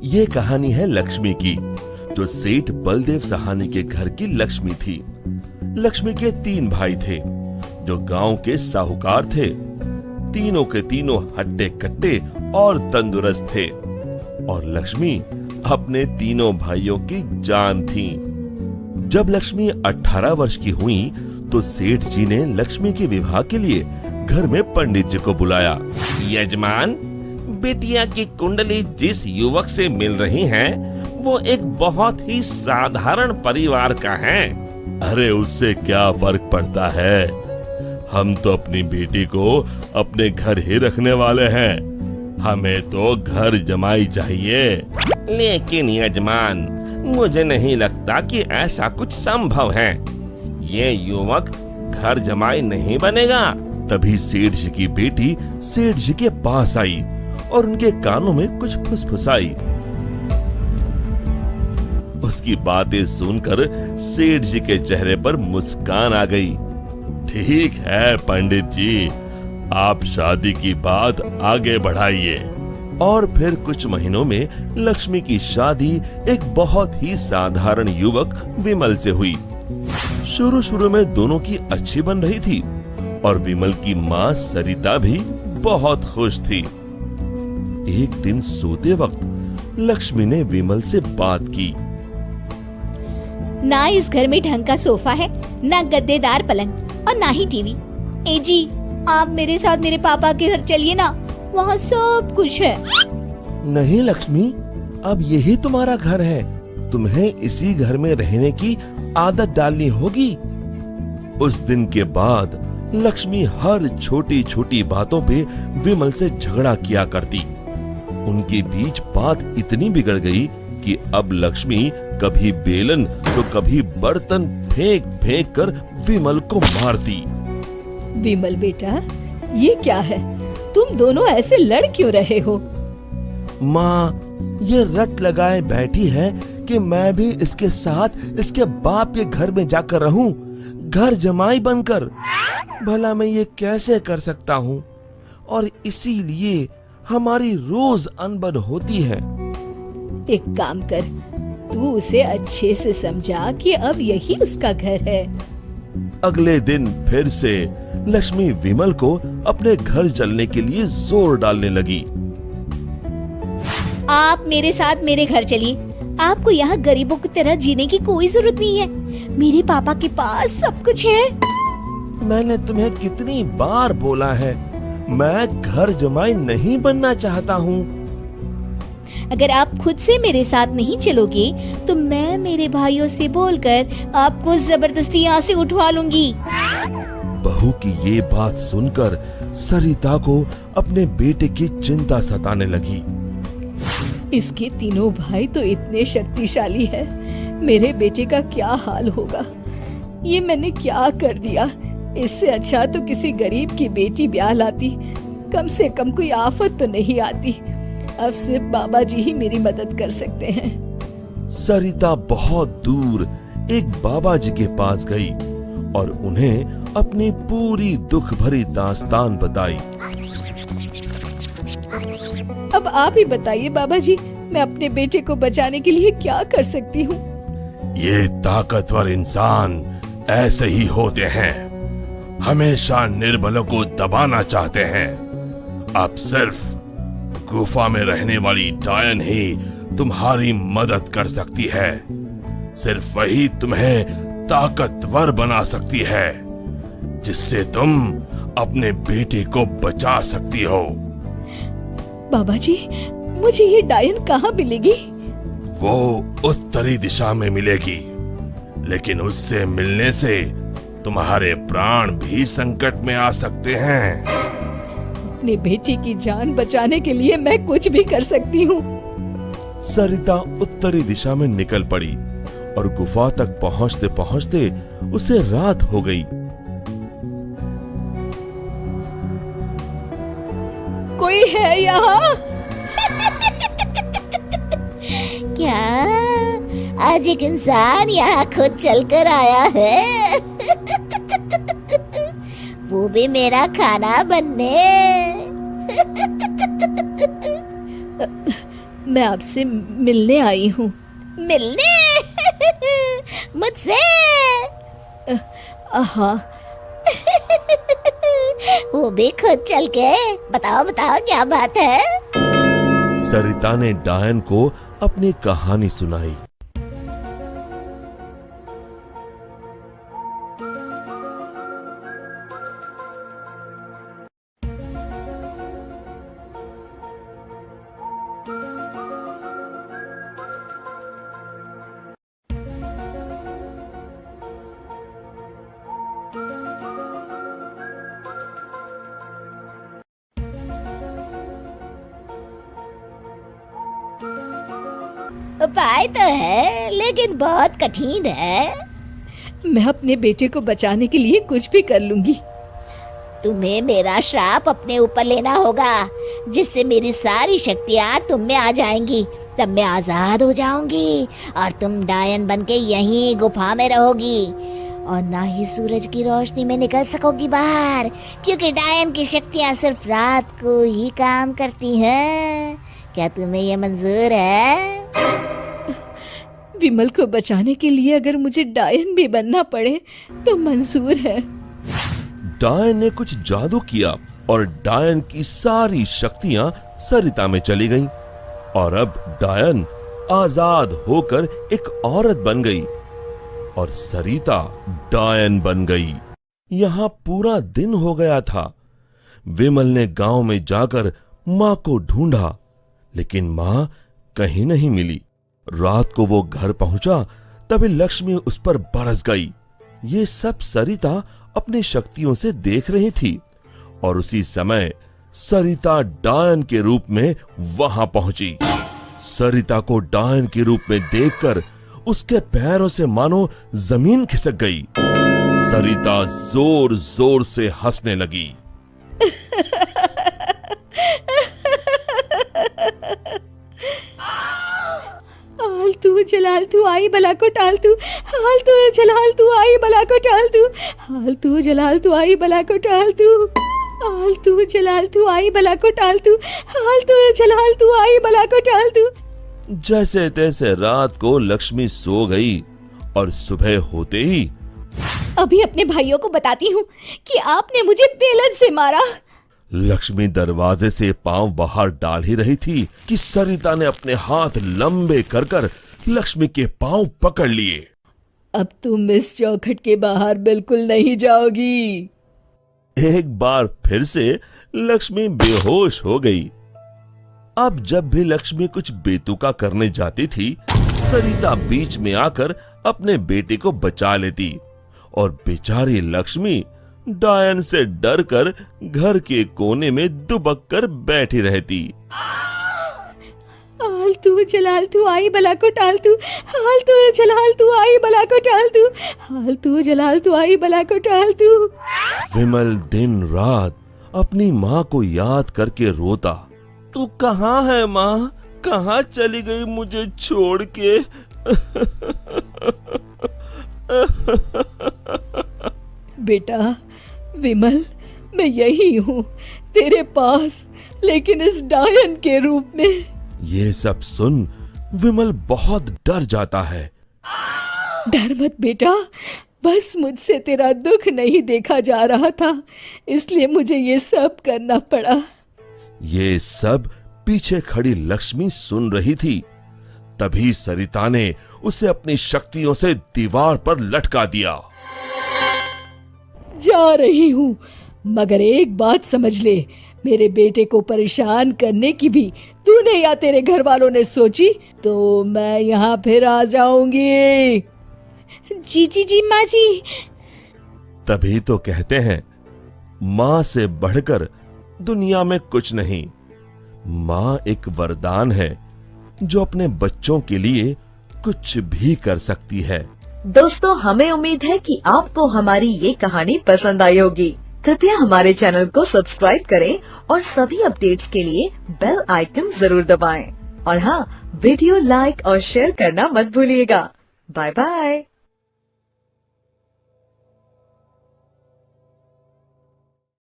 ये कहानी है लक्ष्मी की, जो सेठ बलदेव सहानी के घर की लक्ष्मी थी। लक्ष्मी के 3 भाई थे, जो गांव के साहूकार थे। तीनों के तीनों हट्टे कट्टे और तंदुरुस्त थे, और लक्ष्मी अपने तीनों भाइयों की जान थी। जब लक्ष्मी 18 वर्ष की हुई तो सेठ जी ने लक्ष्मी के विवाह के लिए घर में पंडित जी को बुलाया। यजमान, बेटिया की कुंडली जिस युवक से मिल रही है वो एक बहुत ही साधारण परिवार का है। अरे उससे क्या फर्क पड़ता है, हम तो अपनी बेटी को अपने घर ही रखने वाले हैं, हमें तो घर जमाई चाहिए। लेकिन यजमान, मुझे नहीं लगता कि ऐसा कुछ संभव है, ये युवक घर जमाई नहीं बनेगा। तभी सेठ जी की बेटी सेठ जी के पास आई और उनके कानों में कुछ फुसफुसाई। उसकी बातें सुनकर सेठ जी के चेहरे पर मुस्कान आ गई। ठीक है पंडित जी, आप शादी की बात आगे बढ़ाइए। और फिर कुछ महीनों में लक्ष्मी की शादी एक बहुत ही साधारण युवक विमल से हुई। शुरू में दोनों की अच्छी बन रही थी और विमल की माँ सरिता भी बहुत खुश थी। एक दिन सोते वक्त लक्ष्मी ने विमल से बात की। ना इस घर में ढंग का सोफा है, ना गद्देदार पलंग और ना ही टीवी। ए जी, आप मेरे साथ मेरे पापा के घर चलिए ना, वहाँ सब कुछ है। नहीं लक्ष्मी, अब यही तुम्हारा घर है, तुम्हें इसी घर में रहने की आदत डालनी होगी। उस दिन के बाद लक्ष्मी हर छोटी छोटी बातों पे विमल से झगड़ा किया करती। उनके बीच बात इतनी बिगड़ गई कि अब लक्ष्मी कभी बेलन तो कभी बर्तन फेंक फेंक कर विमल को मारती। विमल बेटा, ये क्या है, तुम दोनों ऐसे लड़ क्यों रहे हो? माँ, ये रट लगाए बैठी है कि मैं भी इसके साथ इसके बाप के घर में जाकर रहूं, घर जमाई बनकर। भला मैं ये कैसे कर सकता हूँ, और इसीलिए हमारी रोज अनबन होती है। एक काम कर, तू उसे अच्छे से समझा कि अब यही उसका घर है। अगले दिन फिर से लक्ष्मी विमल को अपने घर चलने के लिए जोर डालने लगी। आप मेरे साथ मेरे घर चलिए, आपको यहाँ गरीबों की तरह जीने की कोई जरूरत नहीं है, मेरे पापा के पास सब कुछ है। मैंने तुम्हें कितनी बार बोला है, मैं घर जमाई नहीं बनना चाहता हूँ। अगर आप खुद से मेरे साथ नहीं चलोगे तो मैं मेरे भाइयों से बोलकर आपको जबरदस्ती यहाँ से उठवा लूंगी। बहू की ये बात सुनकर सरिता को अपने बेटे की चिंता सताने लगी। इसके तीनों भाई तो इतने शक्तिशाली है, मेरे बेटे का क्या हाल होगा। ये मैंने क्या कर दिया, इससे अच्छा तो किसी गरीब की बेटी ब्याह लाती, कम से कम कोई आफत तो नहीं आती। अब सिर्फ बाबा जी ही मेरी मदद कर सकते हैं। सरिता बहुत दूर एक बाबा जी के पास गई और उन्हें अपनी पूरी दुख भरी दास्तान बताई। अब आप ही बताइए बाबा जी, मैं अपने बेटे को बचाने के लिए क्या कर सकती हूँ? ये ताकतवर इंसान ऐसे ही होते हैं, हमेशा निर्बलों को दबाना चाहते हैं। अब सिर्फ गुफा में रहने वाली डायन ही तुम्हारी मदद कर सकती है, सिर्फ वही तुम्हें ताकतवर बना सकती है, जिससे तुम अपने बेटे को बचा सकती हो। बाबा जी, मुझे ये डायन कहाँ मिलेगी? वो उत्तरी दिशा में मिलेगी, लेकिन उससे मिलने से तुम्हारे प्राण भी संकट में आ सकते हैं। अपने बेटी की जान बचाने के लिए मैं कुछ भी कर सकती हूँ। सरिता उत्तरी दिशा में निकल पड़ी और गुफा तक पहुँचते पहुँचते उसे रात हो गई। कोई है यहाँ? क्या आज एक इंसान यहाँ खुद चलकर आया है? वो भी मेरा खाना बनने। मैं आपसे मिलने आई हूँ। मिलने? मुझसे? हाँ। वो भी खुद चल के? बताओ बताओ क्या बात है? सरिता ने डायन को अपनी कहानी सुनाई। उपाय तो है लेकिन बहुत कठिन है। मैं अपने बेटे को बचाने के लिए कुछ भी कर लूंगी। तुम्हें मेरा श्राप अपने ऊपर लेना होगा, जिससे मेरी सारी शक्तियाँ तुम में आ जाएंगी। तब मैं आजाद हो जाऊंगी और तुम डायन बनके यहीं गुफा में रहोगी और ना ही सूरज की रोशनी में निकल सकोगी बाहर, क्योंकि डायन की शक्तियाँ सिर्फ रात को ही काम करती हैं। क्या तुम्हें ये मंजूर है? विमल को बचाने के लिए अगर मुझे डायन भी बनना पड़े तो मंजूर है। डायन ने कुछ जादू किया और डायन की सारी शक्तियां सरिता में चली गईं और अब डायन आजाद होकर एक औरत बन गई और सरिता डायन बन गई। यहां पूरा दिन हो गया था। विमल ने गांव में जाकर मां को ढूंढा, लेकिन मां कहीं नहीं मिली। रात को वो घर पहुंचा तभी लक्ष्मी उस पर बरस गई। ये सब सरिता अपनी शक्तियों से देख रही थी और उसी समय सरिता डायन के रूप में वहां पहुंची। सरिता को डायन के रूप में देखकर उसके पैरों से मानो जमीन खिसक गई। सरिता जोर जोर से हंसने लगी। आलतू जलाल तू आई बला को टाल तू, आलतू जलाल तू आई बला को टाल तू, आलतू जलाल तू आई बला को टाल तू, आलतू जलाल तू आई बला को टाल तू, आलतू जलाल तू आई बला को टाल तू। जैसे तैसे रात को लक्ष्मी सो गई और सुबह होते ही अभी अपने भाइयों को बताती हूँ कि आपने मुझे बेलन से मारा। लक्ष्मी दरवाजे से पांव बाहर डाल ही रही थी कि सरिता ने अपने हाथ लंबे कर कर लक्ष्मी के पांव पकड़ लिए। अब तुम इस चौखट के बाहर बिल्कुल नहीं जाओगी। एक बार फिर से लक्ष्मी बेहोश हो गई। अब जब भी लक्ष्मी कुछ बेतुका करने जाती थी, सरिता बीच में आकर अपने बेटे को बचा लेती और बेचारी लक्ष्मी डायन से डरकर घर के कोने में दुबक कर बैठी रहती। आलतू जलाल तू आई बला को टाल तू, आलतू जलाल तू आई बला को टाल तू, आलतू जलाल तू आई बला को टाल तू। विमल दिन रात अपनी माँ को याद करके रोता। तू कहाँ है माँ? कहाँ चली गई मुझे छोड़ के? बेटा विमल, मैं यही हूँ तेरे पास, लेकिन इस डायन के रूप में। ये सब सुन विमल बहुत डर जाता है। डर मत बेटा, बस मुझसे तेरा दुख नहीं देखा जा रहा था, इसलिए मुझे ये सब करना पड़ा। ये सब पीछे खड़ी लक्ष्मी सुन रही थी। तभी सरिता ने उसे अपनी शक्तियों से दीवार पर लटका दिया। जा रही हूँ, मगर एक बात समझ ले, मेरे बेटे को परेशान करने की भी तूने या तेरे घर वालों ने सोची तो मैं यहाँ फिर आ जाऊंगी। जी जी जी माँ जी। तभी तो कहते हैं माँ से बढ़कर दुनिया में कुछ नहीं। माँ एक वरदान है जो अपने बच्चों के लिए कुछ भी कर सकती है। दोस्तों, हमें उम्मीद है कि आपको हमारी ये कहानी पसंद आई होगी। कृपया हमारे चैनल को सब्सक्राइब करें और सभी अपडेट्स के लिए बेल आइकन जरूर दबाएं। और हाँ, वीडियो लाइक और शेयर करना मत भूलिएगा। Bye bye.